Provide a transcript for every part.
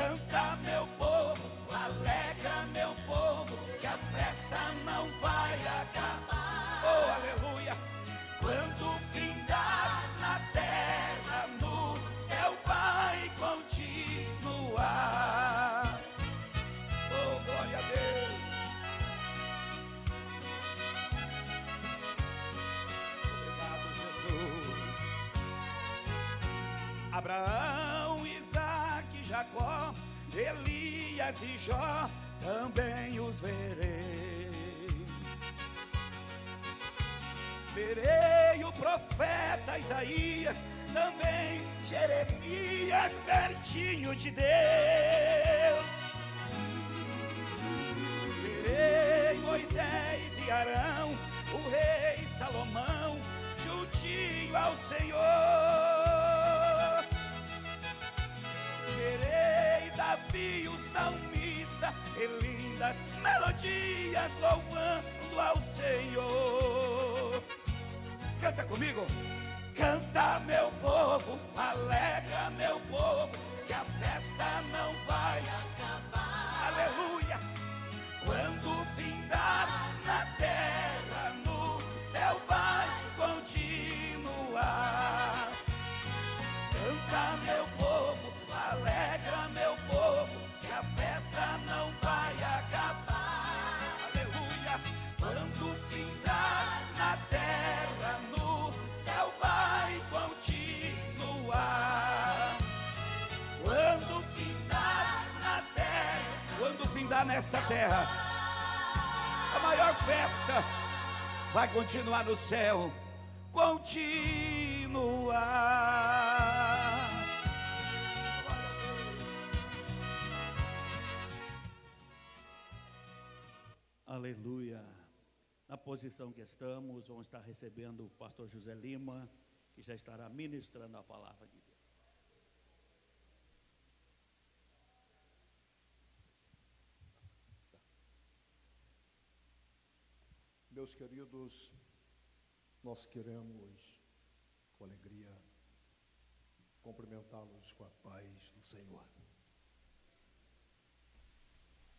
Canta, meu povo, alegra, meu povo, que a festa não vai acabar. Oh, aleluia! Quando findar na terra, no céu vai continuar. Oh, glória a Deus! Obrigado, Jesus. Abraão, Isaque, Jacó, Elias e Jó, também os verei. Verei o profeta Isaías, também Jeremias, pertinho de Deus. Verei Moisés e Arão, o rei Salomão, juntinho ao Senhor. Verei Davi, o salmista, e lindas melodias louvando ao Senhor. Canta comigo. Canta, meu povo, alegra, meu povo, que a festa não vai acabar. Aleluia! Quando findar na terra, no céu vai continuar. Canta, meu povo, alegra, meu povo, que a festa não vai acabar. Aleluia! Quando findar na terra, no céu vai continuar. Quando findar na terra, quando findar nessa terra, a maior festa vai continuar no céu. Continuar. Aleluia. Na posição que estamos, vamos estar recebendo o pastor José Lima, que já estará ministrando a palavra de Deus. Meus queridos, nós queremos, com alegria, cumprimentá-los com a paz do Senhor.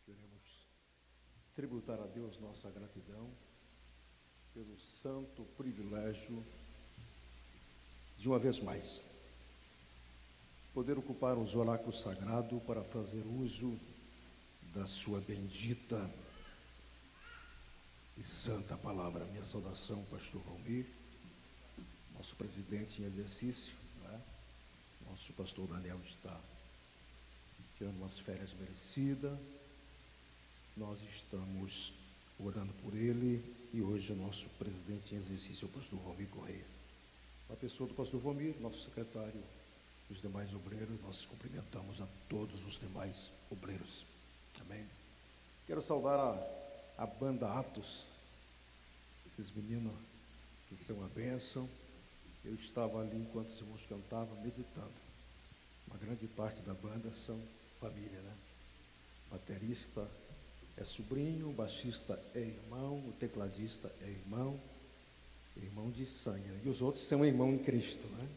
Queremos tributar a Deus nossa gratidão pelo santo privilégio de uma vez mais poder ocupar os oráculos sagrados para fazer uso da sua bendita e santa palavra. Minha saudação, pastor Valmir, nosso presidente em exercício, né? Nosso pastor Daniel está tirando umas férias merecidas. Nós estamos orando por ele e hoje o nosso presidente em exercício é o pastor Valmir Correia. A pessoa do pastor Valmir, nosso secretário, os demais obreiros, nós cumprimentamos a todos os demais obreiros. Amém. Quero saudar a banda Atos, esses meninos que são uma bênção. Eu estava ali enquanto os irmãos cantavam, meditando. Uma grande parte da banda são família, né? Baterista é sobrinho, o baixista é irmão, o tecladista é irmão de sangue, né? E os outros são irmãos em Cristo, né?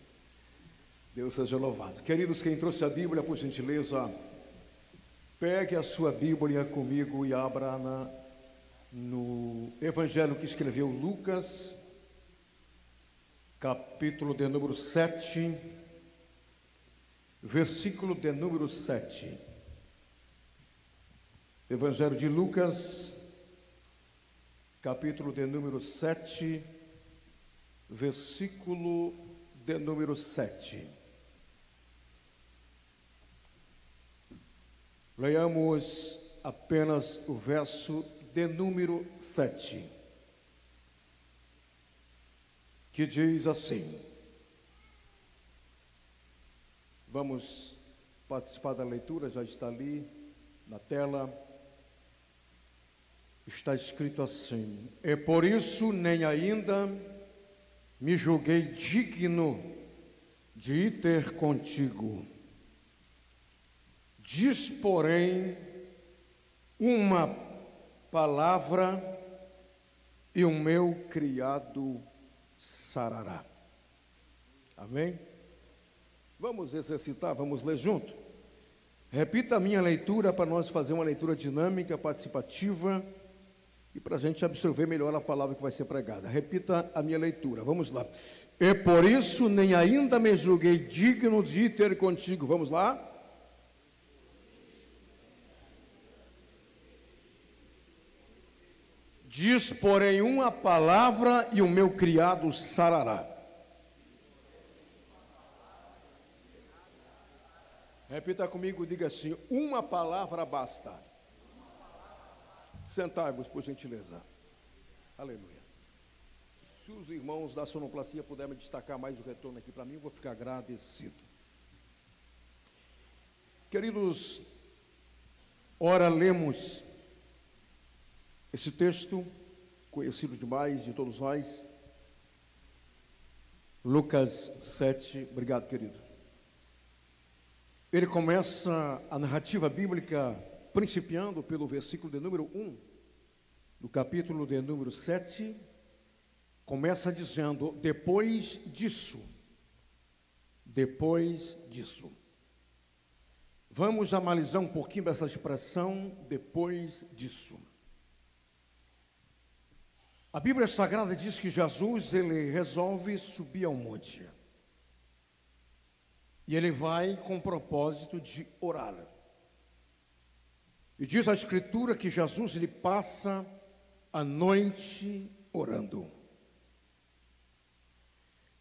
Deus seja louvado. Queridos, quem trouxe a Bíblia, por gentileza, pegue a sua Bíblia comigo e abra no Evangelho que escreveu Lucas, capítulo de número 7, versículo de número 7. Evangelho de Lucas, capítulo de número 7, versículo de número 7. Leiamos apenas o verso de número 7, que diz assim. Vamos participar da leitura, já está ali na tela. Está escrito assim: é por isso nem ainda me julguei digno de ir ter contigo. Diz, porém, uma palavra e o meu criado sarará. Amém? Vamos exercitar, vamos ler junto. Repita a minha leitura para nós fazer uma leitura dinâmica, participativa e para a gente absorver melhor a palavra que vai ser pregada. Repita a minha leitura, vamos lá. E por isso nem ainda me julguei digno de ter contigo. Vamos lá? Diz, porém, uma palavra e o meu criado sarará. Repita comigo, diga assim, uma palavra basta. Sentai-vos, por gentileza. Aleluia. Se os irmãos da sonoplastia puderem destacar mais o retorno aqui para mim, eu vou ficar agradecido. Queridos, ora lemos esse texto, conhecido demais de todos nós, Lucas 7, obrigado, querido. Ele começa a narrativa bíblica principiando pelo versículo de número 1, do capítulo de número 7, começa dizendo, depois disso. Vamos analisar um pouquinho dessa expressão, depois disso. A Bíblia Sagrada diz que Jesus, ele resolve subir ao monte. E ele vai com o propósito de orar. E diz a Escritura que Jesus, ele passa a noite orando.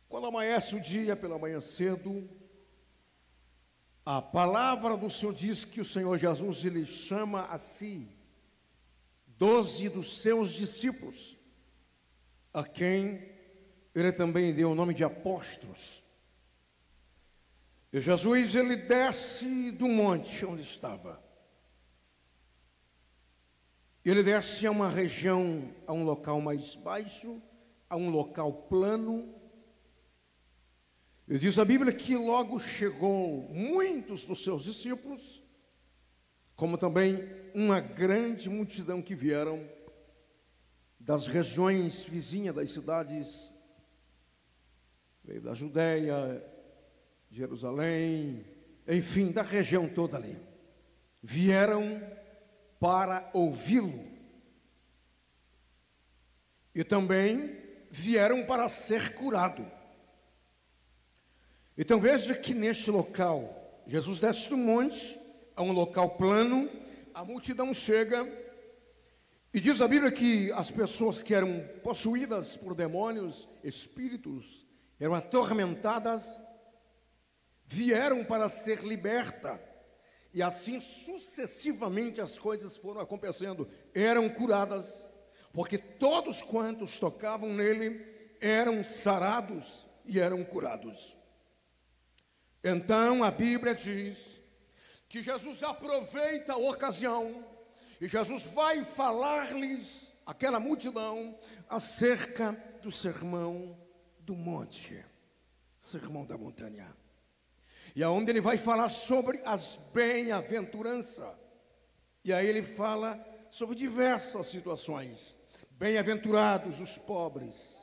Quando amanhece o dia, pela manhã cedo, a palavra do Senhor diz que o Senhor Jesus, ele chama a si 12 dos seus discípulos, a quem ele também deu o nome de apóstolos. E Jesus, ele desce do monte onde estava. Ele desce a uma região, a um local mais baixo, a um local plano. E diz a Bíblia que logo chegou muitos dos seus discípulos, como também uma grande multidão que vieram das regiões vizinhas das cidades, veio da Judéia, Jerusalém, enfim, da região toda ali, vieram para ouvi-lo e também vieram para ser curado. Então veja que neste local, Jesus desce do monte, a um local plano, a multidão chega e diz a Bíblia que as pessoas que eram possuídas por demônios, espíritos, eram atormentadas, vieram para ser liberta, e assim sucessivamente as coisas foram acontecendo, eram curadas, porque todos quantos tocavam nele eram sarados e eram curados. Então a Bíblia diz que Jesus aproveita a ocasião, e Jesus vai falar-lhes, aquela multidão, acerca do sermão do monte, sermão da montanha. E aonde ele vai falar sobre as bem-aventuranças. E aí ele fala sobre diversas situações. Bem-aventurados os pobres,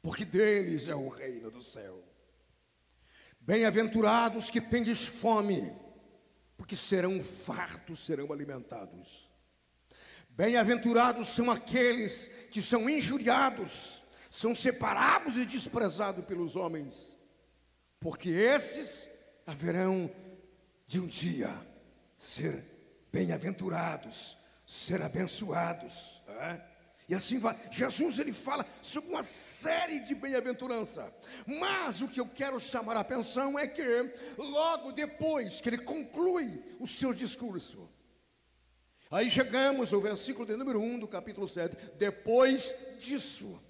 porque deles é o reino do céu. Bem-aventurados que tendes fome, porque serão fartos, serão alimentados. Bem-aventurados são aqueles que são injuriados, são separados e desprezados pelos homens, porque esses haverão de um dia ser bem-aventurados, ser abençoados. E assim vai. Jesus, ele fala sobre uma série de bem-aventurança. Mas o que eu quero chamar a atenção é que logo depois que ele conclui o seu discurso, aí chegamos ao versículo de número 1 do capítulo 7. Depois disso,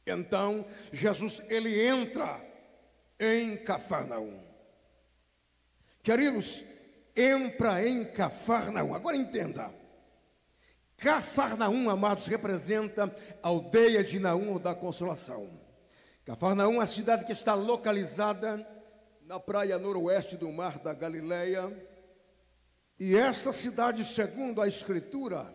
então Jesus, ele entra em Cafarnaum. Queridos, entra em Cafarnaum. Agora entenda, Cafarnaum, amados, representa a aldeia de Naum ou da Consolação. Cafarnaum é a cidade que está localizada na praia noroeste do mar da Galileia. E esta cidade, segundo a Escritura,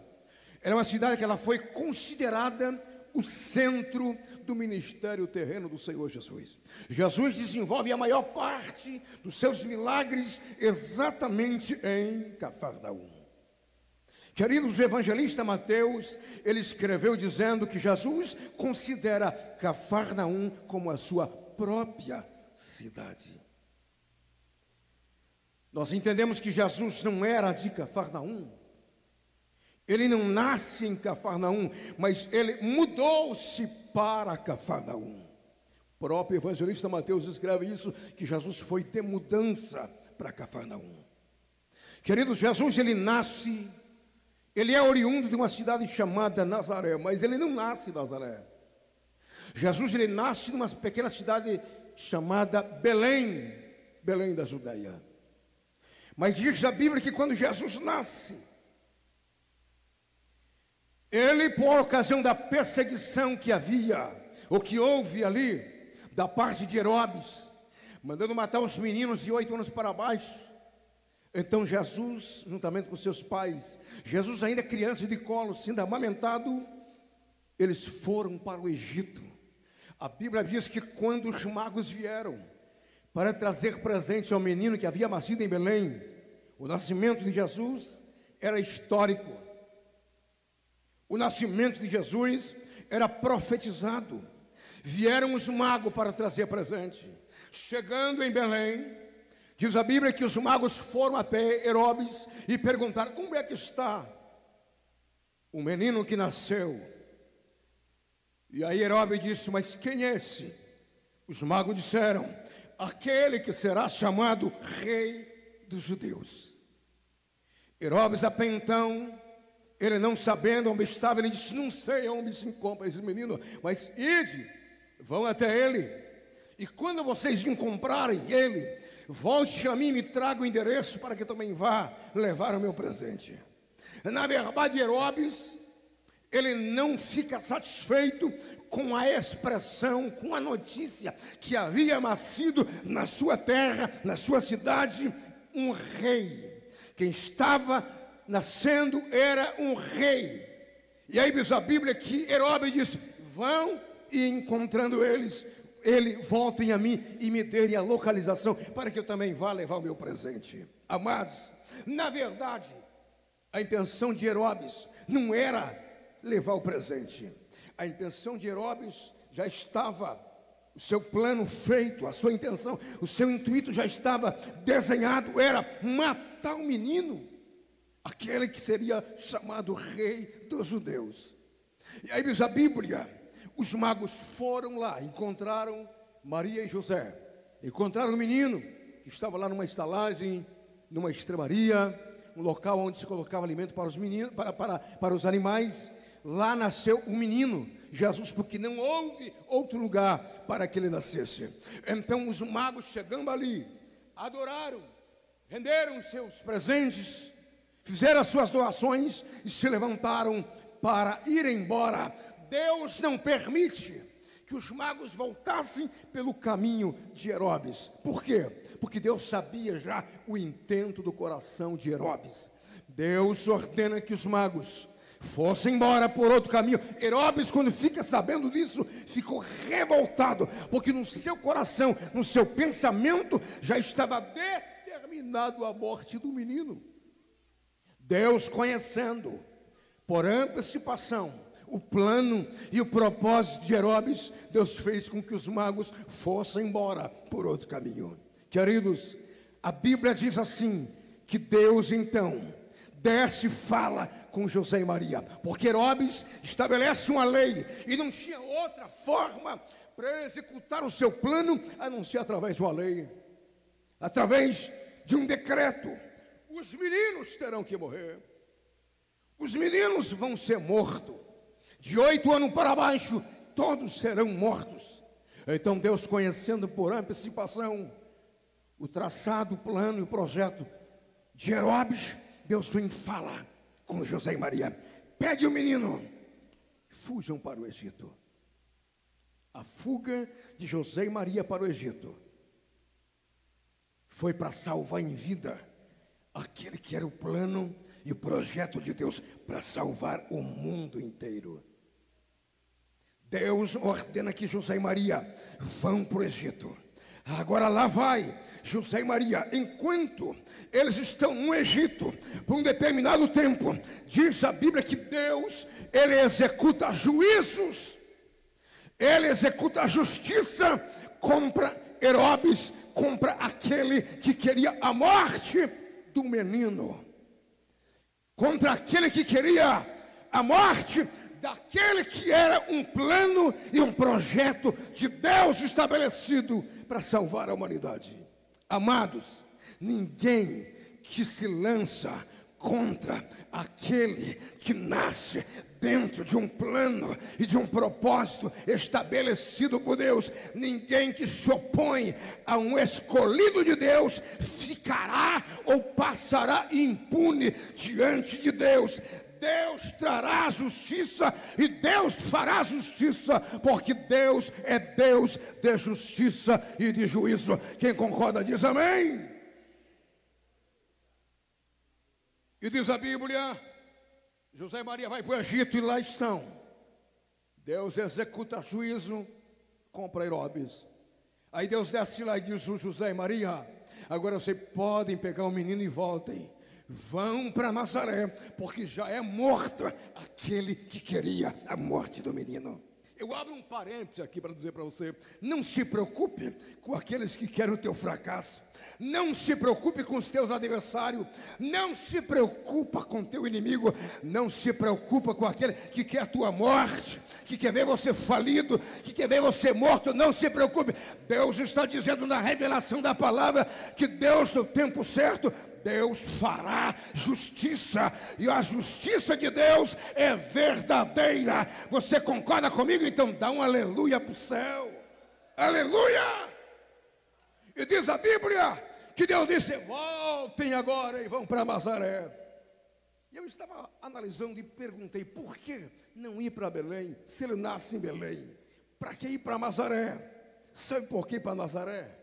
era uma cidade que ela foi considerada o centro do ministério terreno do Senhor Jesus. Jesus desenvolve a maior parte dos seus milagres exatamente em Cafarnaum. Queridos, o evangelista Mateus, ele escreveu dizendo que Jesus considera Cafarnaum como a sua própria cidade. Nós entendemos que Jesus não era de Cafarnaum. Ele não nasce em Cafarnaum, mas ele mudou-se para Cafarnaum. O próprio evangelista Mateus escreve isso, que Jesus foi ter mudança para Cafarnaum. Queridos, Jesus, ele nasce, ele é oriundo de uma cidade chamada Nazaré, mas ele não nasce em Nazaré. Jesus, ele nasce numa pequena cidade chamada Belém, Belém da Judeia. Mas diz a Bíblia que quando Jesus nasce, ele, por ocasião da perseguição que havia, ou que houve ali, da parte de Herodes, mandando matar os meninos de 8 anos para baixo. Então Jesus, juntamente com seus pais, Jesus ainda criança de colo, sendo amamentado, eles foram para o Egito. A Bíblia diz que quando os magos vieram para trazer presente ao menino que havia nascido em Belém, o nascimento de Jesus era histórico. O nascimento de Jesus era profetizado. Vieram os magos para trazer presente. Chegando em Belém, diz a Bíblia que os magos foram até Herodes e perguntaram: como é que está o menino que nasceu? E aí Herodes disse: mas quem é esse? Os magos disseram: aquele que será chamado Rei dos Judeus. Herodes, até então, ele não sabendo onde estava, ele disse: não sei onde se encontra esse menino, mas ide, vão até ele, e quando vocês encontrarem ele, volte a mim e me traga o endereço para que eu também vá levar o meu presente. Na verdade, Herodes, ele não fica satisfeito com a expressão, com a notícia que havia nascido na sua terra, na sua cidade, um rei. Quem estava nascendo era um rei. E aí diz a Bíblia que Herodes disse: vão e encontrando eles, voltem a mim e me deem a localização para que eu também vá levar o meu presente. Amados, na verdade, a intenção de Herodes não era levar o presente. A intenção de Herodes já estava, o seu plano feito, a sua intenção, o seu intuito já estava desenhado, era matar o menino, aquele que seria chamado Rei dos Judeus. E aí diz a Bíblia, os magos foram lá, encontraram Maria e José, encontraram o menino que estava lá numa estalagem, numa estrebaria, um local onde se colocava alimento para os meninos, para os animais. Lá nasceu o menino Jesus, porque não houve outro lugar para que ele nascesse. Então os magos, chegando ali, adoraram, renderam seus presentes, fizeram as suas doações e se levantaram para ir embora. Deus não permite que os magos voltassem pelo caminho de Herodes. Por quê? Porque Deus sabia já o intento do coração de Herodes. Deus ordena que os magos fossem embora por outro caminho. Herodes, quando fica sabendo disso, ficou revoltado, porque no seu coração, no seu pensamento, já estava determinado a morte do menino. Deus, conhecendo por antecipação o plano e o propósito de Herodes, Deus fez com que os magos fossem embora por outro caminho. Queridos, a Bíblia diz assim, que Deus então desce e fala com José e Maria, porque Herodes estabelece uma lei e não tinha outra forma para executar o seu plano a não ser através de uma lei, através de um decreto. Os meninos terão que morrer, os meninos vão ser mortos, de 8 anos para baixo todos serão mortos. Então Deus, conhecendo por antecipação o traçado, o plano e o projeto de Herodes, Deus vem falar com José e Maria: pegue o menino, fujam para o Egito. A fuga de José e Maria para o Egito foi para salvar em vida aquele que era o plano e o projeto de Deus para salvar o mundo inteiro. Deus ordena que José e Maria vão para o Egito. Agora lá vai José e Maria. Enquanto eles estão no Egito, por um determinado tempo, diz a Bíblia que Deus, Ele executa juízos, Ele executa a justiça contra Herodes, contra aquele que queria a morte do menino, contra aquele que queria a morte daquele que era um plano e um projeto de Deus estabelecido para salvar a humanidade. Amados, ninguém que se lança contra aquele que nasce dentro de um plano e de um propósito estabelecido por Deus, ninguém que se opõe a um escolhido de Deus ficará ou passará impune diante de Deus. Deus trará justiça e Deus fará justiça, porque Deus é Deus de justiça e de juízo. Quem concorda diz amém. E diz a Bíblia, José e Maria vai para o Egito e lá estão. Deus executa juízo contra Herodes. Aí Deus desce lá e diz a José e Maria, agora vocês podem pegar o menino e voltem. Vão para Nazaré, porque já é morto aquele que queria a morte do menino. Eu abro um parênteses aqui para dizer para você, não se preocupe com aqueles que querem o teu fracasso, não se preocupe com os teus adversários, não se preocupa com o teu inimigo, não se preocupa com aquele que quer a tua morte, que quer ver você falido, que quer ver você morto. Não se preocupe, Deus está dizendo na revelação da palavra, que Deus no tempo certo, Deus fará justiça, e a justiça de Deus é verdadeira. Você concorda comigo? Então dá um aleluia para o céu, aleluia. E diz a Bíblia que Deus disse, voltem agora e vão para Nazaré. E eu estava analisando e perguntei, por que não ir para Belém, se ele nasce em Belém? Para que ir para Nazaré? Sabe por que ir para Nazaré?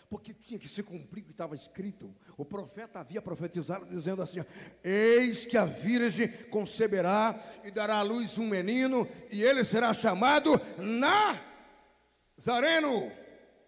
Porque tinha que se cumprir o que estava escrito. O profeta havia profetizado dizendo assim, eis que a virgem conceberá e dará à luz um menino, e ele será chamado Nazareno.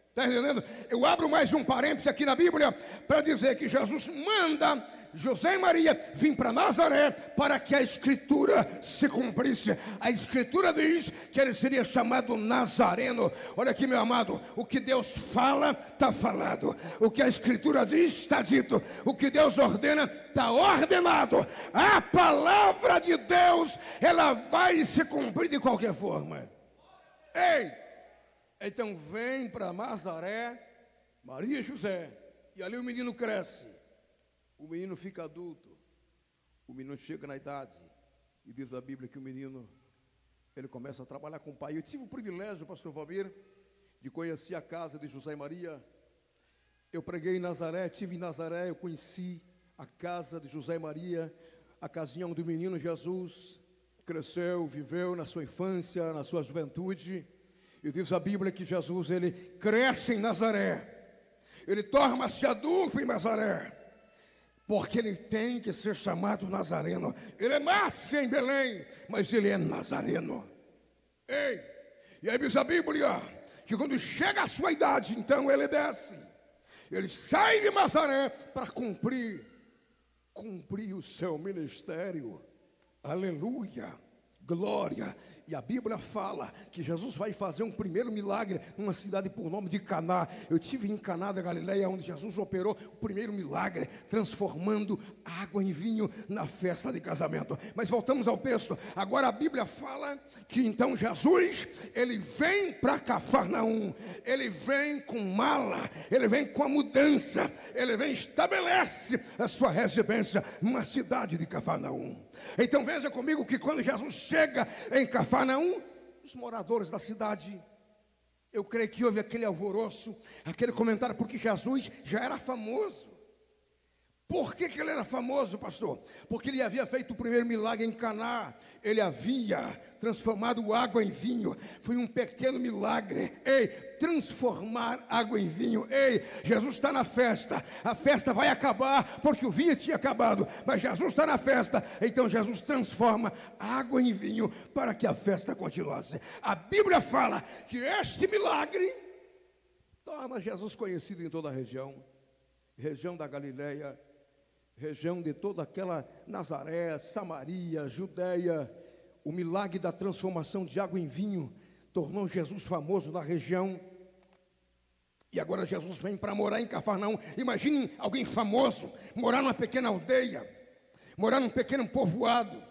Está entendendo? Eu abro mais um parênteses aqui na Bíblia para dizer que Jesus manda José e Maria vir para Nazaré para que a Escritura se cumprisse. A Escritura diz que ele seria chamado Nazareno. Olha aqui, meu amado, o que Deus fala, está falado. O que a Escritura diz, está dito. O que Deus ordena, está ordenado. A palavra de Deus, ela vai se cumprir de qualquer forma. Ei! Então vem para Nazaré, Maria e José, e ali o menino cresce, o menino fica adulto, o menino chega na idade, e diz a Bíblia que o menino, ele começa a trabalhar com o pai. Eu tive o privilégio, pastor Valmir, de conhecer a casa de José e Maria. Eu preguei em Nazaré, estive em Nazaré, eu conheci a casa de José e Maria, a casinha onde o menino Jesus cresceu, viveu na sua infância, na sua juventude. E diz a Bíblia que Jesus, ele cresce em Nazaré, ele torna-se adulto em Nazaré, porque ele tem que ser chamado Nazareno. Ele nasce em Belém, mas ele é Nazareno. Ei, e aí diz a Bíblia que quando chega a sua idade, então ele desce, ele sai de Nazaré para cumprir o seu ministério. Aleluia, glória. E a Bíblia fala que Jesus vai fazer um primeiro milagre numa cidade por nome de Caná. Eu estive em Caná da Galileia, onde Jesus operou o primeiro milagre, transformando água em vinho na festa de casamento. Mas voltamos ao texto. Agora a Bíblia fala que então Jesus, ele vem para Cafarnaum, ele vem com mala, ele vem com a mudança, ele vem e estabelece a sua residência numa cidade de Cafarnaum. Então veja comigo que quando Jesus chega em Cafarnaum, os moradores da cidade, eu creio que houve aquele alvoroço, aquele comentário, porque Jesus já era famoso Por que ele era famoso, pastor? Porque ele havia feito o primeiro milagre em Caná. Ele havia transformado água em vinho. Foi um pequeno milagre. Ei, transformar água em vinho. Ei, Jesus está na festa. A festa vai acabar porque o vinho tinha acabado. Mas Jesus está na festa. Então Jesus transforma água em vinho para que a festa continuasse. A Bíblia fala que este milagre torna Jesus conhecido em toda a região da Galileia, região de toda aquela Nazaré, Samaria, Judeia. O milagre da transformação de água em vinho tornou Jesus famoso na região. E agora Jesus vem para morar em Cafarnaum. Imaginem alguém famoso morar numa pequena aldeia, morar num pequeno povoado.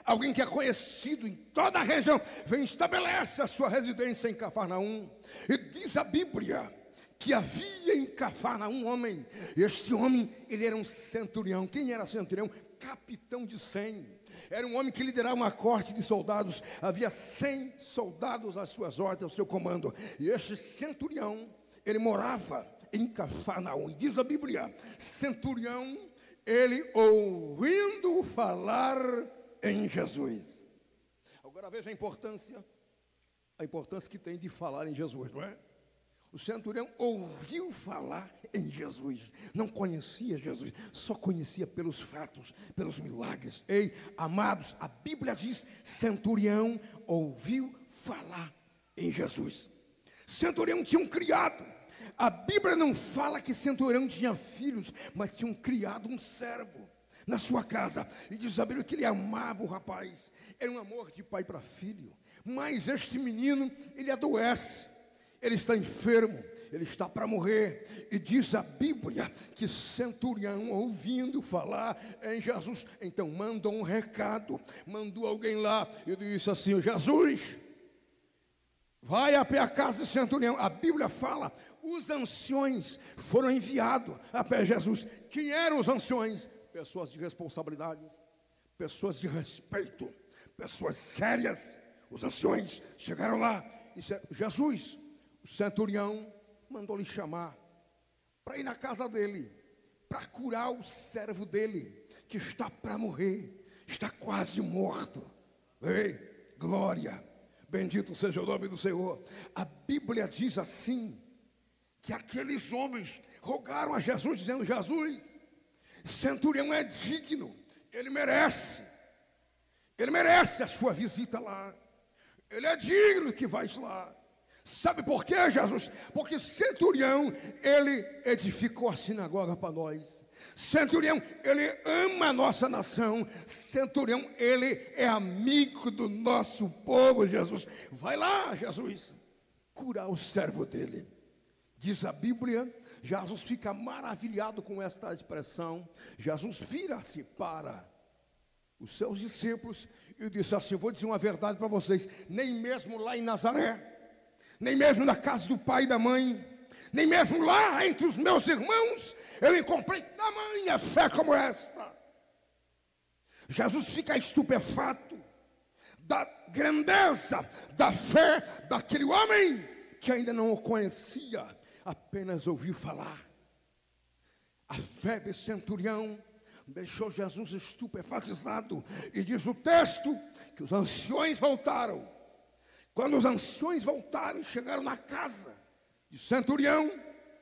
Alguém que é conhecido em toda a região, vem e estabelece a sua residência em Cafarnaum. E diz a Bíblia que havia em Cafarnaum um homem. Este homem, ele era um centurião. Quem era centurião? Capitão de 100. Era um homem que liderava uma corte de soldados. Havia 100 soldados às suas ordens, ao seu comando. E este centurião, ele morava em Cafarnaum. E diz a Bíblia, centurião, ele ouvindo falar em Jesus. Agora veja a importância que tem de falar em Jesus, não é? O centurião ouviu falar em Jesus, não conhecia Jesus, só conhecia pelos fatos, pelos milagres. Ei, amados, a Bíblia diz, centurião ouviu falar em Jesus. Centurião tinha um criado. A Bíblia não fala que centurião tinha filhos, mas tinha um criado, um servo na sua casa. E diz a Bíblia que ele amava o rapaz. Era um amor de pai para filho. Mas este menino, ele adoece. Ele está enfermo, ele está para morrer. E diz a Bíblia que centurião, ouvindo falar em Jesus, então mandou um recado, mandou alguém lá e disse assim: Jesus, vai até a casa de centurião. A Bíblia fala, os anciões foram enviados a pé Jesus. Quem eram os anciões? Pessoas de responsabilidades, pessoas de respeito, pessoas sérias. Os anciões chegaram lá e disseram: Jesus, o centurião mandou lhe chamar para ir na casa dele, para curar o servo dele, que está para morrer, está quase morto. Ei, glória, bendito seja o nome do Senhor. A Bíblia diz assim, que aqueles homens rogaram a Jesus, dizendo: Jesus, centurião é digno, ele merece a sua visita lá, ele é digno que vais lá. Sabe por quê, Jesus? Porque centurião, ele edificou a sinagoga para nós. Centurião, ele ama a nossa nação. Centurião, ele é amigo do nosso povo, Jesus. Vai lá, Jesus, curar o servo dele. Diz a Bíblia, Jesus fica maravilhado com esta expressão. Jesus vira-se para os seus discípulos e disse assim: vou dizer uma verdade para vocês, nem mesmo lá em Nazaré, nem mesmo na casa do pai e da mãe, nem mesmo lá entre os meus irmãos, eu encontrei tamanha fé como esta. Jesus fica estupefato da grandeza, da fé daquele homem que ainda não o conhecia, apenas ouviu falar. A fé desse centurião deixou Jesus estupefatizado. E diz o texto que os anciões voltaram. Quando os anciões voltaram e chegaram na casa de centurião,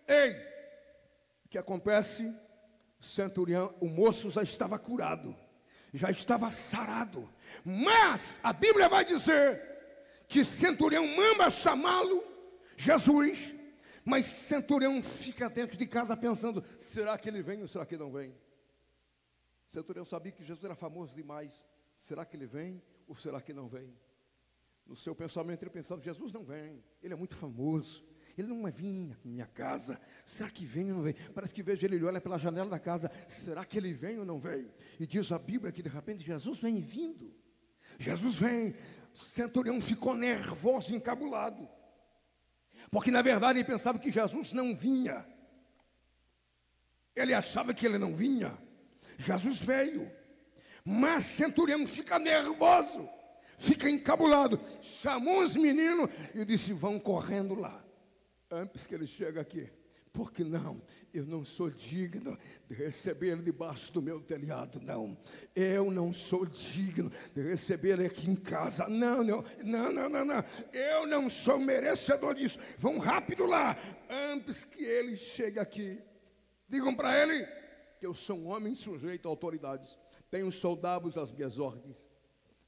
ei, o que acontece? Centurião, o moço já estava curado, já estava sarado. Mas a Bíblia vai dizer que centurião manda chamá-lo, Jesus, mas centurião fica dentro de casa pensando: será que ele vem ou será que não vem? Centurião sabia que Jesus era famoso demais. Será que ele vem ou será que não vem? No seu pensamento ele pensava: Jesus não vem, ele é muito famoso, ele não vai vir na minha casa. Será que vem ou não vem? Parece que vejo ele olha pela janela da casa: será que ele vem ou não vem? E diz a Bíblia que de repente Jesus vem vindo. Jesus vem. O centurião ficou nervoso, encabulado, porque na verdade ele pensava que Jesus não vinha. Ele achava que ele não vinha. Jesus veio, mas centurião fica nervoso, fica encabulado, chamou os meninos e disse: vão correndo lá, antes que ele chegue aqui, Porque não, eu não sou digno de receber ele debaixo do meu telhado, não. Eu não sou digno de receber ele aqui em casa, não. Eu não sou merecedor disso. Vão rápido lá, antes que ele chegue aqui. Digam para ele que eu sou um homem sujeito a autoridades. Tenho soldados às minhas ordens.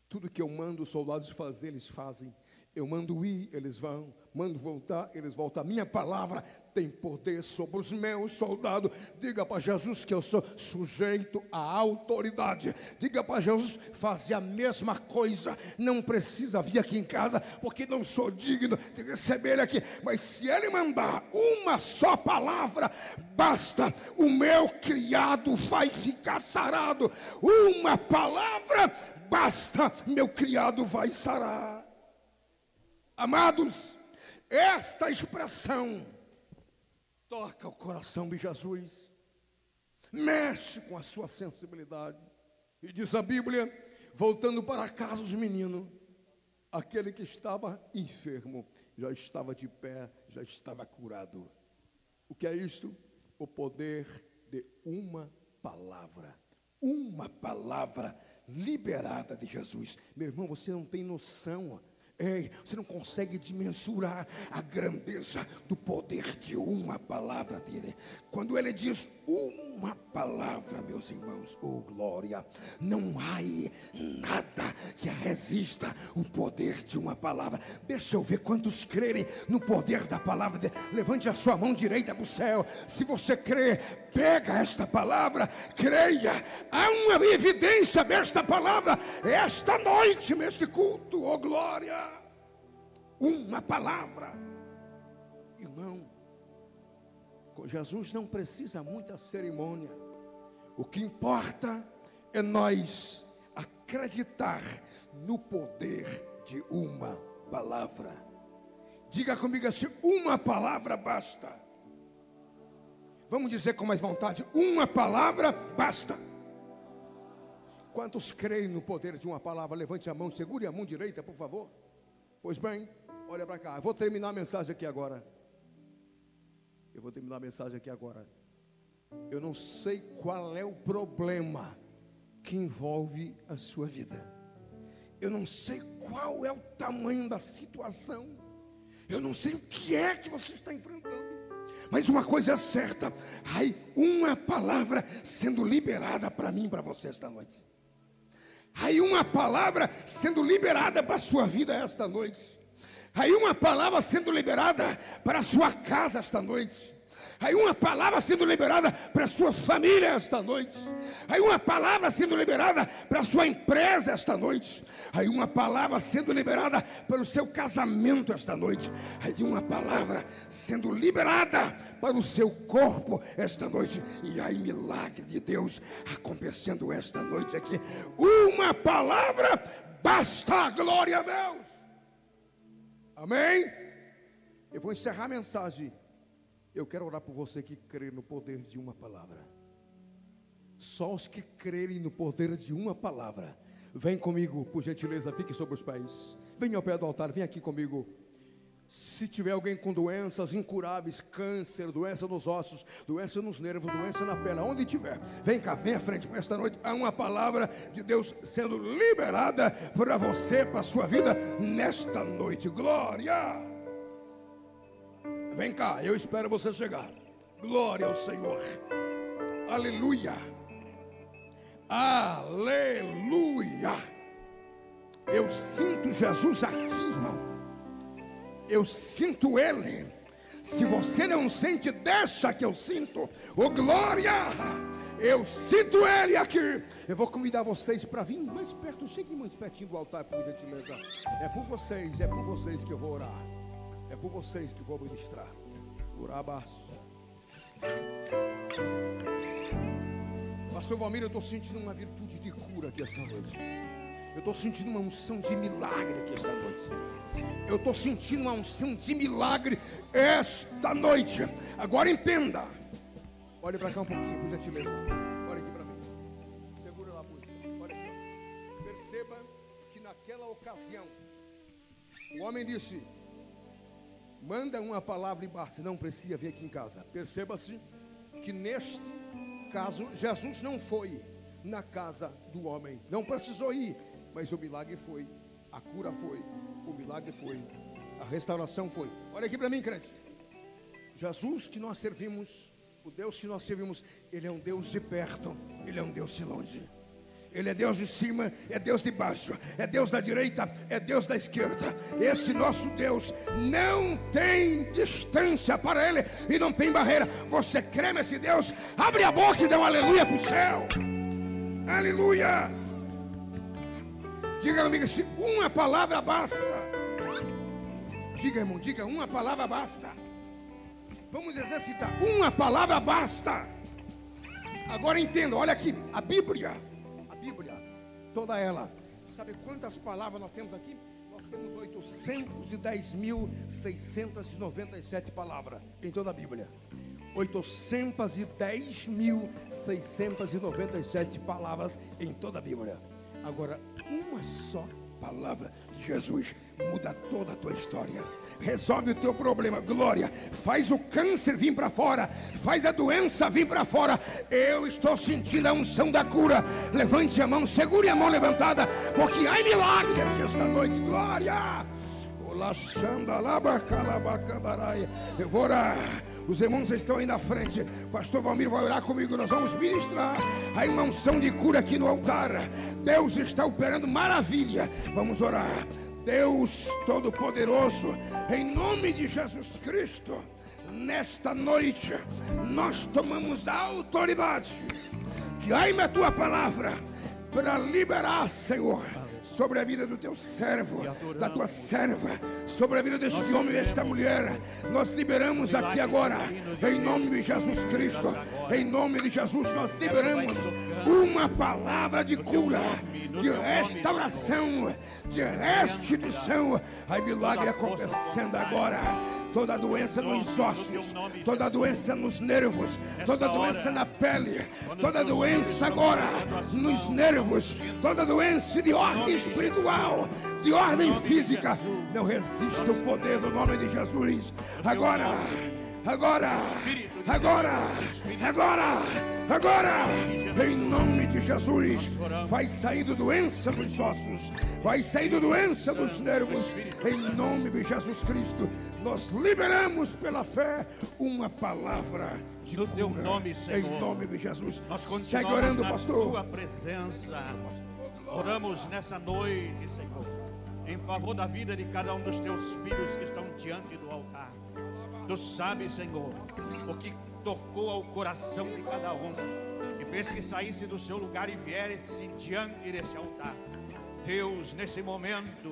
Tudo que eu mando os soldados fazer, eles fazem. Eu mando ir, eles vão. Mando voltar, eles voltam. A minha palavra tem poder sobre os meus soldados. Diga para Jesus que eu sou sujeito à autoridade. Diga para Jesus fazer a mesma coisa. Não precisa vir aqui em casa, porque não sou digno de receber ele aqui. Mas se ele mandar uma só palavra, basta. O meu criado vai ficar sarado. Uma palavra, basta. Meu criado vai sarar. Amados, esta expressão toca o coração de Jesus, mexe com a sua sensibilidade. E diz a Bíblia, voltando para casa os meninos, aquele que estava enfermo já estava de pé, já estava curado. O que é isto? O poder de uma palavra liberada de Jesus. Meu irmão, você não tem noção. Você não consegue dimensurar a grandeza do poder de uma palavra dele. Quando ele diz uma palavra, meus irmãos, oh glória, não há nada que resista o poder de uma palavra. Deixa eu ver quantos crerem no poder da palavra dele. Levante a sua mão direita para o céu. Se você crê, pega esta palavra, creia. Há uma evidência desta palavra esta noite, neste culto, oh glória. Uma palavra. Irmão, com Jesus não precisa muita cerimônia. O que importa é nós acreditar no poder de uma palavra. Diga comigo assim: uma palavra basta. Vamos dizer com mais vontade: uma palavra basta. Quantos creem no poder de uma palavra? Levante a mão, segure a mão direita, por favor. Pois bem, olha para cá. Eu vou terminar a mensagem aqui agora. Eu não sei qual é o problema que envolve a sua vida. Eu não sei qual é o tamanho da situação. Eu não sei o que é que você está enfrentando. Mas uma coisa é certa: há uma palavra sendo liberada para mim e para você esta noite. Há uma palavra sendo liberada para a sua vida esta noite. Há uma palavra sendo liberada para a sua casa esta noite. Há uma palavra sendo liberada para a sua família esta noite. Há uma palavra sendo liberada para a sua empresa esta noite. Há uma palavra sendo liberada para o seu casamento esta noite. Há uma palavra sendo liberada para o seu corpo esta noite. E há milagre de Deus acontecendo esta noite aqui. Uma palavra basta, glória a Deus. Amém? Eu vou encerrar a mensagem. Eu quero orar por você que crê no poder de uma palavra. Só os que crerem no poder de uma palavra. Vem comigo, por gentileza, fique sobre os pés. Venha ao pé do altar, vem aqui comigo. Se tiver alguém com doenças incuráveis, câncer, doença nos ossos, doença nos nervos, doença na pele, onde tiver, vem cá, vem à frente. Esta noite há uma palavra de Deus sendo liberada para você, para a sua vida, nesta noite. Glória! Vem cá, eu espero você chegar. Glória ao Senhor. Aleluia. Aleluia. Eu sinto Jesus aqui, irmão. Eu sinto Ele. Se você não sente, deixa que eu sinto. Oh glória. Eu sinto Ele aqui. Eu vou convidar vocês para vir mais perto. Cheguem mais pertinho do altar, por gentileza. É por vocês que eu vou orar. É por vocês que vou ministrar. Urabaço. Pastor Valmir, eu estou sentindo uma virtude de cura aqui esta noite. Eu estou sentindo uma unção de milagre aqui esta noite. Eu estou sentindo uma unção de milagre esta noite. Agora entenda. Olhe para cá um pouquinho, por gentileza. Olha aqui para mim. Segura lá a música. Olha aqui. Ó. Perceba que naquela ocasião o homem disse: Manda uma palavra e basta, não precisa vir aqui em casa. Perceba-se que neste caso Jesus não foi na casa do homem, não precisou ir, mas o milagre foi, a cura foi, o milagre foi, a restauração foi. Olha aqui para mim, crente. Jesus que nós servimos, o Deus que nós servimos, Ele é um Deus de perto, Ele é um Deus de longe. Ele é Deus de cima, é Deus de baixo, é Deus da direita, é Deus da esquerda. Esse nosso Deus não tem distância para Ele e não tem barreira. Você crê nesse Deus? Abre a boca e dá um aleluia para o céu. Aleluia. Diga comigo assim, uma palavra basta. Diga, irmão, diga, uma palavra basta. Vamos exercitar, uma palavra basta. Agora entenda, olha aqui, a Bíblia, toda ela. Sabe quantas palavras nós temos aqui? Nós temos 810.697 palavras em toda a Bíblia. 810.697 palavras em toda a Bíblia. Agora, uma só palavra de Jesus muda toda a tua história, resolve o teu problema. Glória, faz o câncer vir para fora, faz a doença vir para fora. Eu estou sentindo a unção da cura. Levante a mão, segure a mão levantada, porque há milagre aqui esta noite. Glória. Eu vou orar. Os irmãos estão aí na frente. Pastor Valmir vai orar comigo. Nós vamos ministrar aí uma unção de cura aqui no altar. Deus está operando maravilha. Vamos orar. Deus Todo-Poderoso, em nome de Jesus Cristo, nesta noite nós tomamos a autoridade que há na tua palavra para liberar, Senhor, sobre a vida do teu servo, da tua serva, sobre a vida deste homem e desta mulher. Nós liberamos aqui agora, em nome de Jesus Cristo, em nome de Jesus, nós liberamos uma palavra de cura, de restauração, de restituição. Ai, milagre acontecendo agora. Toda doença nos ossos, toda doença nos nervos, toda doença na pele, toda doença agora nos nervos, toda doença de ordem espiritual, de ordem física, não resista o poder do nome de Jesus. Agora, em nome de Jesus, vai saindo doença dos ossos, vai saindo doença dos nervos, em nome de Jesus Cristo. Nós liberamos pela fé uma palavra de cura, teu nome, Senhor. Em nome de Jesus. Nós segue orando, na pastor. tua presença. Oramos nessa noite, Senhor, em favor da vida de cada um dos teus filhos que estão diante do altar. Tu sabes, Senhor, o que tocou ao coração de cada um e fez que saísse do seu lugar e viesse diante desse altar. Deus, nesse momento,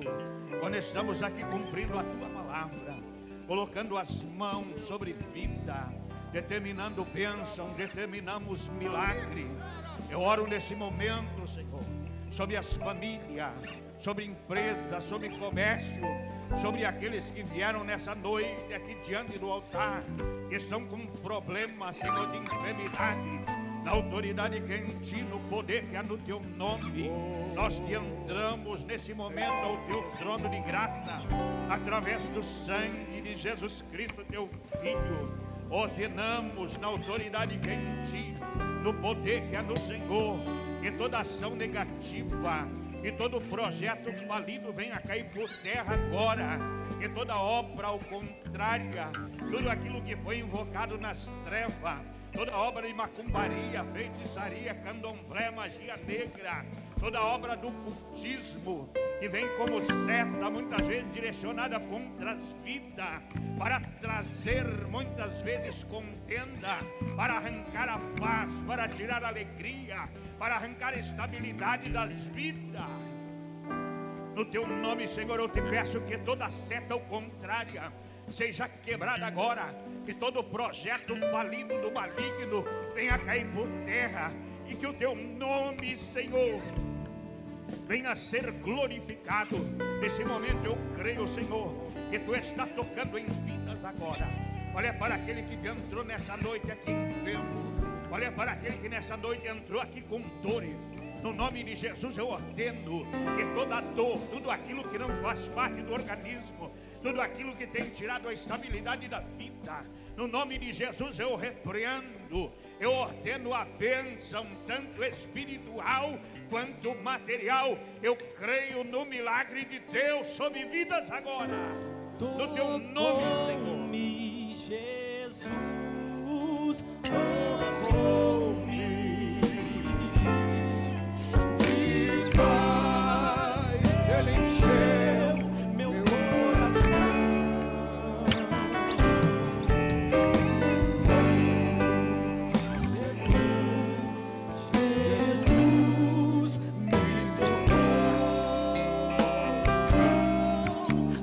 quando estamos aqui cumprindo a tua palavra, colocando as mãos sobre vida, determinando bênção, determinamos milagre. Eu oro nesse momento, Senhor, sobre as famílias, sobre empresas, sobre comércio, sobre aqueles que vieram nessa noite aqui diante do altar, que estão com problemas, Senhor, de enfermidade. Na autoridade que é em ti, no poder que há no teu nome, nós te entramos nesse momento ao teu trono de graça, através do sangue de Jesus Cristo, teu Filho. Ordenamos na autoridade que é em ti, no poder que há no Senhor, que toda ação negativa e todo projeto falido venha cair por terra agora, que toda obra ao contrária, tudo aquilo que foi invocado nas trevas, toda obra de macumbaria, feitiçaria, candomblé, magia negra, toda obra do cultismo que vem como seta, muitas vezes direcionada contra as vidas, para trazer muitas vezes contenda, para arrancar a paz, para tirar a alegria, para arrancar a estabilidade das vidas. No teu nome, Senhor, eu te peço que toda seta ao contrária seja quebrada agora, que todo projeto falido do maligno venha cair por terra, e que o teu nome, Senhor, venha a ser glorificado. Nesse momento eu creio, Senhor, que tu está tocando em vidas agora. Olha para aquele que entrou nessa noite aqui enfermo, olha para aquele que nessa noite entrou aqui com dores. No nome de Jesus eu ordeno que toda dor, tudo aquilo que não faz parte do organismo, tudo aquilo que tem tirado a estabilidade da vida, no nome de Jesus eu repreendo, eu ordeno a bênção, tanto espiritual quanto material. Eu creio no milagre de Deus sobre vidas agora, no teu nome, Senhor. Jesus, tocou-me. De paz Ele encheu meu coração. Jesus me tocou,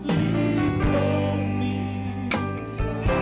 livrou-me da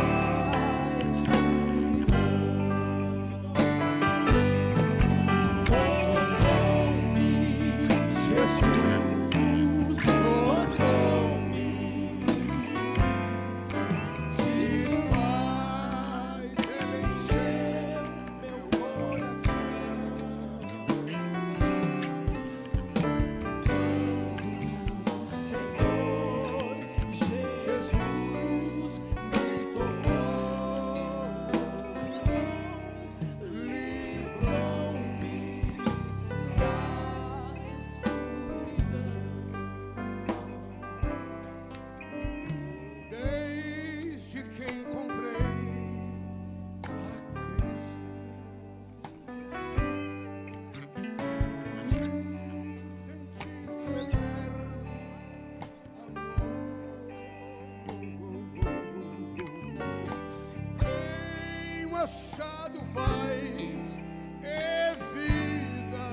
achado paz e vida,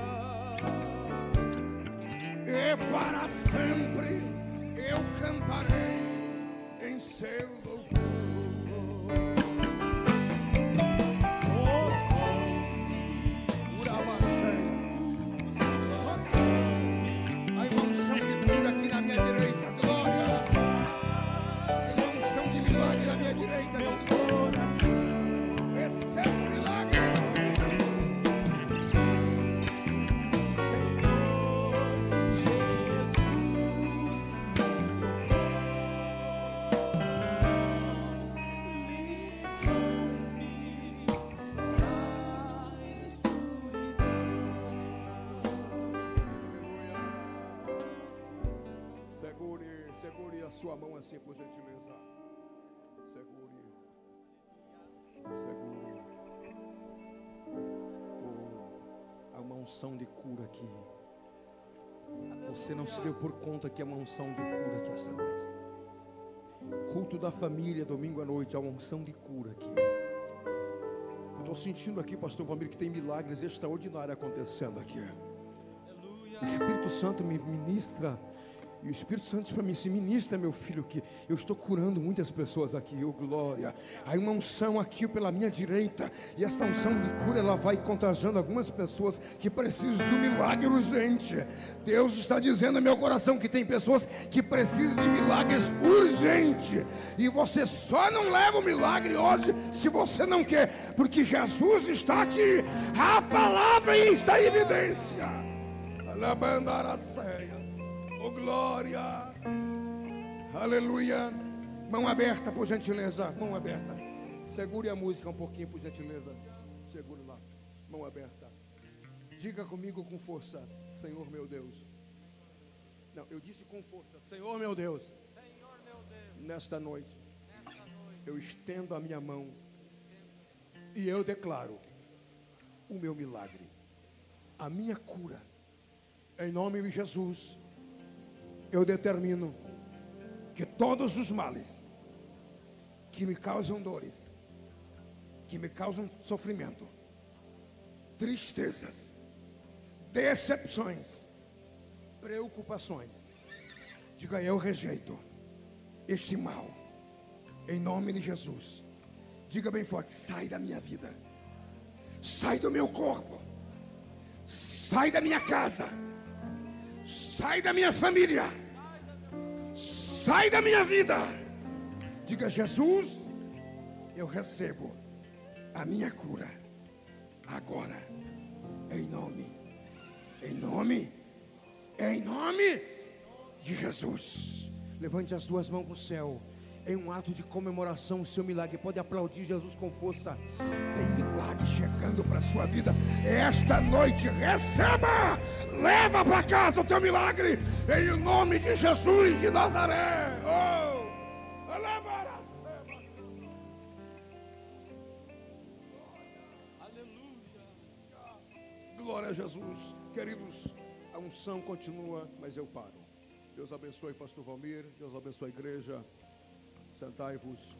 e para sempre eu cantarei em seu louvor. Há uma unção de cura aqui na minha direita, glória. Há uma unção de milagre na minha direita, meu coração. Recebe o milagre. Senhor Jesus, livra-me da escuridão. Segure a sua mão assim, por gentileza. Segure. Há uma unção de cura aqui. Você não se deu por conta que é uma unção de cura aqui esta noite. Culto da família, domingo à noite, há uma unção de cura aqui. Eu estou sentindo aqui, pastor Valmir, que tem milagres extraordinários acontecendo aqui. O Espírito Santo me ministra. E o Espírito Santo diz para mim, se ministra, meu filho, que eu estou curando muitas pessoas aqui, oh glória. Há uma unção aqui pela minha direita, e esta unção de cura, ela vai contagiando algumas pessoas que precisam de um milagre urgente. Deus está dizendo no meu coração que tem pessoas que precisam de milagres urgentes, e você só não leva o milagre hoje se você não quer, porque Jesus está aqui, a palavra está em evidência. Alabandar ceia. Oh glória, aleluia. Mão aberta, por gentileza, mão aberta. Segure a música um pouquinho, por gentileza. Segure lá, mão aberta. Diga comigo com força, Senhor meu Deus. Não, eu disse com força, Senhor meu Deus. Senhor meu Deus, Nesta noite eu estendo a minha mão e eu declaro o meu milagre, a minha cura. Em nome de Jesus, eu determino que todos os males que me causam dores, que me causam sofrimento, tristezas, decepções, preocupações, diga, eu rejeito este mal, em nome de Jesus. Diga bem forte, sai da minha vida, sai do meu corpo, sai da minha casa, sai da minha família, sai da minha vida. Diga, Jesus, eu recebo a minha cura agora, em nome de Jesus. Levante as duas mãos para o céu, em um ato de comemoração o seu milagre. Pode aplaudir Jesus com força. Tem milagre chegando para a sua vida esta noite. Receba, leva para casa o teu milagre, em nome de Jesus de Nazaré. Glória a Jesus. Queridos, a unção continua, mas eu paro. Deus abençoe pastor Valmir, Deus abençoe a igreja. Sentai-vos,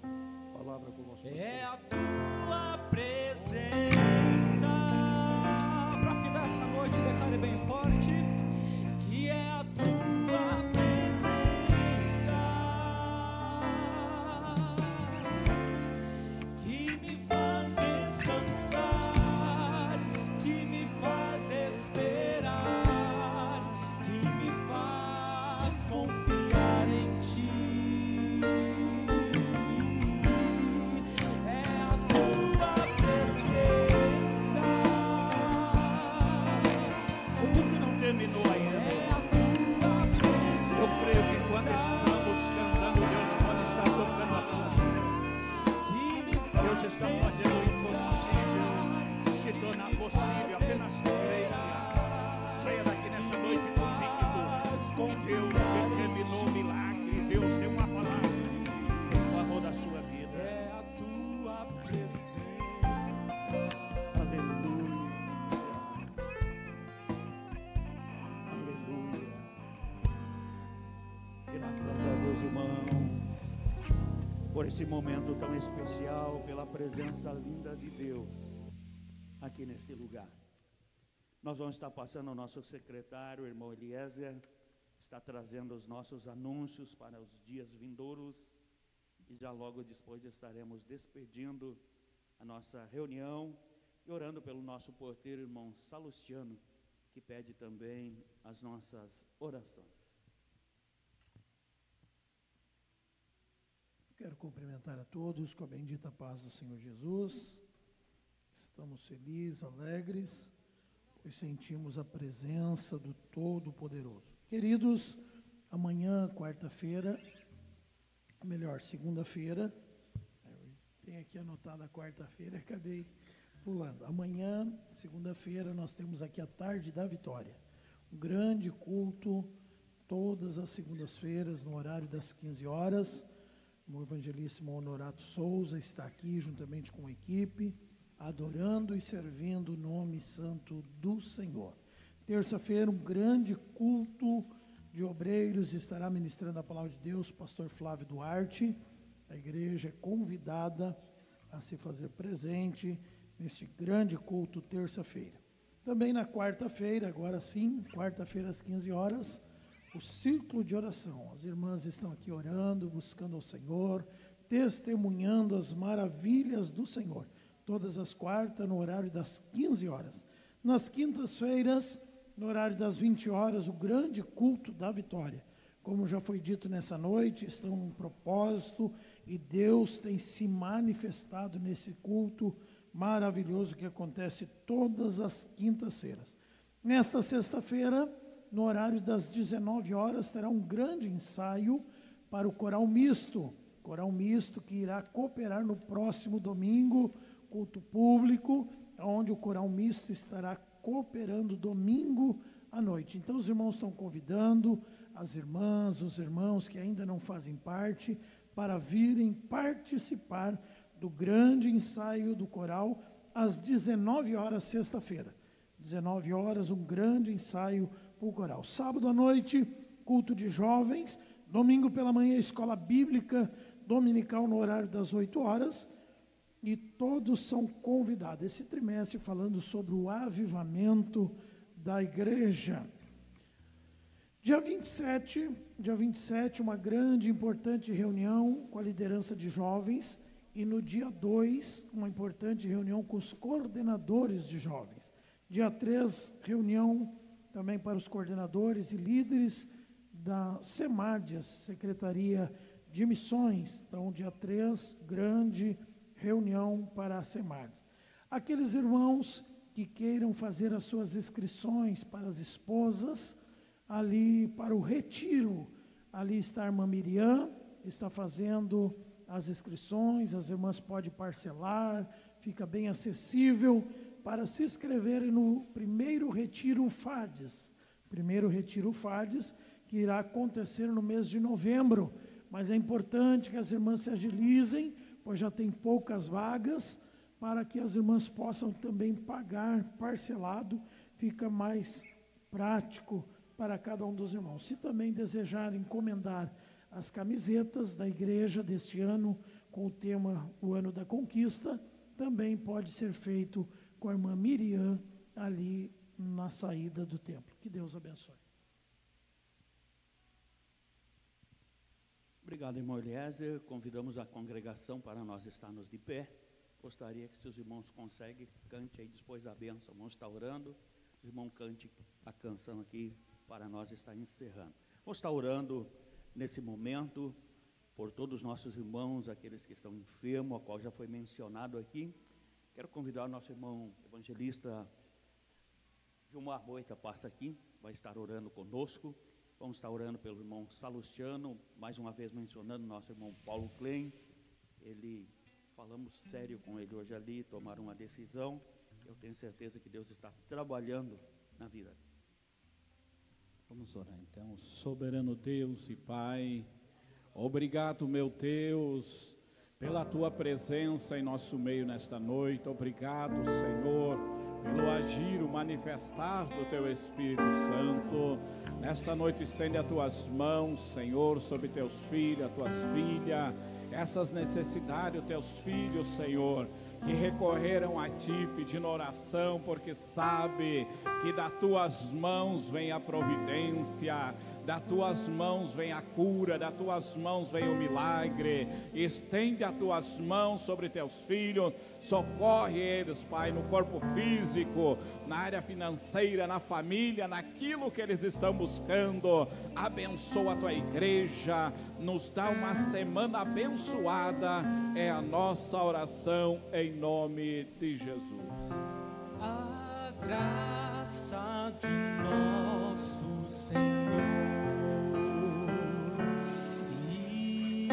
palavra com o nosso pastor. É a tua presença. Para findar essa noite, declare bem forte que é a tua presença que me faz descansar, que me faz esperar, que me faz confiar em ti. Terminou ainda. Eu creio que quando estamos cantando, Deus pode estar tocando a tua vida. Deus está fazendo o impossível se tornar possível. Apenas creia. Saia daqui nessa noite convicto com Deus determinou o milagre. Deus deu uma palavra em favor da sua vida. É a tua presença. Aleluia. Graças a Deus, irmãos, por esse momento tão especial, pela presença linda de Deus aqui neste lugar. Nós vamos estar passando o nosso secretário, o irmão Eliezer, está trazendo os nossos anúncios para os dias vindouros e já logo depois estaremos despedindo a nossa reunião e orando pelo nosso porteiro, irmão Salustiano, que pede também as nossas orações. Quero cumprimentar a todos com a bendita paz do Senhor Jesus. Estamos felizes, alegres, pois sentimos a presença do Todo-Poderoso. Queridos, amanhã, quarta-feira, melhor, segunda-feira, tem aqui anotada a quarta-feira, acabei pulando. Amanhã, segunda-feira, nós temos aqui a Tarde da Vitória, um grande culto, todas as segundas-feiras, no horário das 15 horas, o evangelista Honorato Souza está aqui juntamente com a equipe, adorando e servindo o nome santo do Senhor. Terça-feira, um grande culto de obreiros, estará ministrando a palavra de Deus, o pastor Flávio Duarte. A igreja é convidada a se fazer presente neste grande culto, terça-feira. Também na quarta-feira, agora sim, quarta-feira às 15 horas, o círculo de oração. As irmãs estão aqui orando, buscando ao Senhor, testemunhando as maravilhas do Senhor. Todas as quartas, no horário das 15 horas. Nas quintas-feiras, no horário das 20 horas, o grande culto da vitória. Como já foi dito nessa noite, estão um propósito e Deus tem se manifestado nesse culto maravilhoso que acontece todas as quintas-feiras. Nesta sexta-feira, no horário das 19 horas, terá um grande ensaio para o coral misto que irá cooperar no próximo domingo, culto público, onde o coral misto estará cooperando domingo à noite. Então os irmãos estão convidando as irmãs, os irmãos que ainda não fazem parte, para virem participar do grande ensaio do coral às 19 horas, sexta-feira. 19 horas, um grande ensaio para o coral. Sábado à noite, culto de jovens. Domingo pela manhã, escola bíblica dominical no horário das 8 horas. E todos são convidados. Esse trimestre falando sobre o avivamento da igreja. Dia 27, uma grande e importante reunião com a liderança de jovens. E no dia 2, uma importante reunião com os coordenadores de jovens. Dia 3, reunião também para os coordenadores e líderes da SEMARDIAS, Secretaria de Missões. Então, dia 3, grande reunião para a SEMARDIAS. Aqueles irmãos que queiram fazer as suas inscrições para as esposas, ali para o retiro, Ali está a irmã Miriam, está fazendo as inscrições, as irmãs podem parcelar, fica bem acessível para se inscreverem no primeiro Retiro FADES. Primeiro Retiro FADES, que irá acontecer no mês de novembro. Mas é importante que as irmãs se agilizem, pois já tem poucas vagas, para que as irmãs possam também pagar parcelado, fica mais prático para cada um dos irmãos. Se também desejarem encomendar as camisetas da igreja deste ano, com o tema O Ano da Conquista, também pode ser feito com a irmã Miriam, ali na saída do templo. Que Deus abençoe. Obrigado, irmão Eliezer. Convidamos a congregação para nós estarmos de pé. Gostaria que, se os irmãos conseguem, cante aí depois da bênção. O irmão está orando, o irmão cante a canção aqui para nós estar encerrando. Vamos estar orando nesse momento por todos os nossos irmãos, aqueles que estão enfermos, a qual já foi mencionado aqui. Quero convidar o nosso irmão evangelista Gilmar Boita, passa aqui, vai estar orando conosco. Vamos estar orando pelo irmão Salustiano, mais uma vez mencionando nosso irmão Paulo Klein. Falamos sério com ele hoje ali, tomaram uma decisão. Eu tenho certeza que Deus está trabalhando na vida. Vamos orar então. Soberano Deus e Pai, obrigado, meu Deus, pela Tua presença em nosso meio nesta noite. Obrigado, Senhor, pelo agir, o manifestar do Teu Espírito Santo. Nesta noite estende as Tuas mãos, Senhor, sobre Teus filhos, as Tuas filhas, essas necessidades, os Teus filhos, Senhor, que recorreram a Ti pedindo oração, porque sabe que das Tuas mãos vem a providência, das Tuas mãos vem a cura, das Tuas mãos vem o milagre. Estende as Tuas mãos sobre Teus filhos, socorre eles, Pai, no corpo físico, na área financeira, na família, naquilo que eles estão buscando. Abençoa a Tua igreja, nos dá uma semana abençoada, é a nossa oração em nome de Jesus. A graça de nosso Senhor e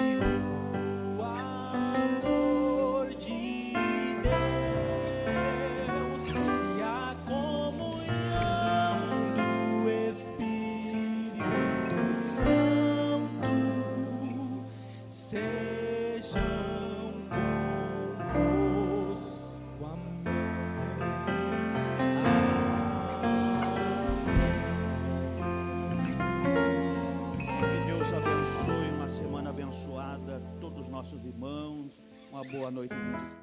o amor de Deus e a comunhão do Espírito Santo sejam convosco. Amém. Que Deus abençoe, uma semana abençoada, todos os nossos irmãos, uma boa noite de descanso.